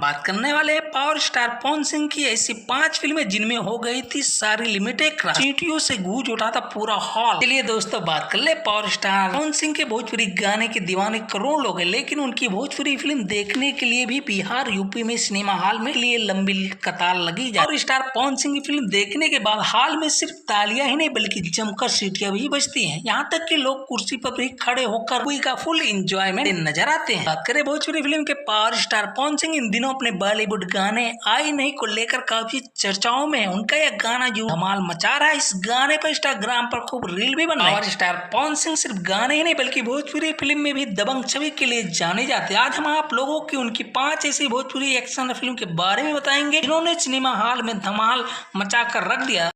बात करने वाले हैं पावर स्टार पवन सिंह की ऐसी 5 फिल्में जिनमें हो गई थी सारी लिमिटेड क्रैश, चींटियों से गूंज उठा था पूरा हॉल। चलिए दोस्तों बात कर ले पावर स्टार पवन सिंह के भोजपुरी गाने के दीवाने करोड़ लोग हैं, लेकिन उनकी भोजपुरी फिल्म देखने के लिए भी बिहार यूपी में सिनेमा हॉल में लिए लंबी कतार लगी जाए। पावर स्टार पवन सिंह की फिल्म देखने के बाद हॉल में सिर्फ तालियां ही नहीं बल्कि जमकर सीटियां भी बजती हैं। यहाँ तक कि लोग कुर्सी पर भी खड़े होकर मूवी का फुल एंजॉयमेंट नजर आते हैं। बात करें भोजपुरी फिल्म के पावर स्टार पवन सिंह इन दिनों अपने बॉलीवुड गाने आई नहीं को लेकर काफी चर्चाओं में है। उनका यह गाना जो धमाल मचा रहा है, इस गाने पर इंस्टाग्राम पर खूब रील भी बन रहा है। पावर स्टार पवन सिंह सिर्फ गाने ही नहीं बल्कि भोजपुरी फिल्म में भी दबंग छवि के लिए जाने जाते हैं। आज हम आप लोगों की उनकी 5 ऐसी भोजपुरी एक्शन फिल्म के बारे में बताएंगे जिन्होंने सिनेमा हॉल में धमाल मचा कर रख दिया,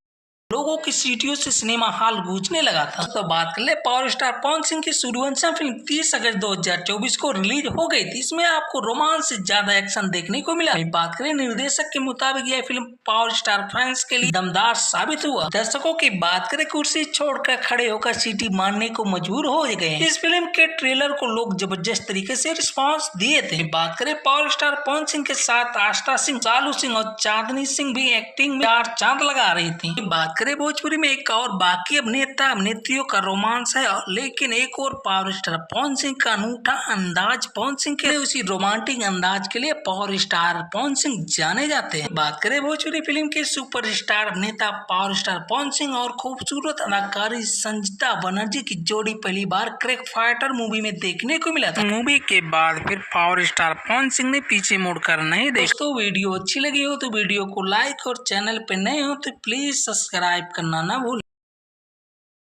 लोगों की सीटियों से सिनेमा हॉल गूंजने लगा था। तो बात कर ले पावर स्टार पवन सिंह की सूर्यवंशम फिल्म 30 अगस्त 2024 को रिलीज हो गई थी। इसमें आपको रोमांस से ज्यादा एक्शन देखने को मिला। बात करें निर्देशक के मुताबिक यह फिल्म पावर स्टार फैंस के लिए दमदार साबित हुआ। दर्शकों की बात करें कुर्सी छोड़कर खड़े होकर सीटी मारने को मजबूर हो गए। इस फिल्म के ट्रेलर को लोग जबरदस्त तरीके से रिस्पॉन्स दिए थे। बात करें पावर स्टार पवन सिंह के साथ आस्था सिंह, सालू सिंह और चांदनी सिंह भी एक्टिंग में 4 चांद लगा रही थी। बात करें भोजपुरी में एक और बाकी अभिनेता अभिनेत्रियों का रोमांस है, लेकिन एक और पावर स्टार पवन सिंह का अनूठा अंदाज। पवन सिंह के उसी रोमांटिक अंदाज के लिए पावर स्टार पवन सिंह जाने जाते हैं। बात करें भोजपुरी फिल्म के सुपरस्टार अभिनेता पावर स्टार पवन सिंह और खूबसूरत अदाकारी संजीता बनर्जी की जोड़ी पहली बार क्रैक फाइटर मूवी में देखने को मिला था। मूवी के बाद फिर पावर स्टार पवन सिंह ने पीछे मुड़कर नहीं देखा। दोस्तों वीडियो अच्छी लगी हो तो वीडियो को लाइक और चैनल पे नए हो तो प्लीज सब्सक्राइब करना ना भूलें।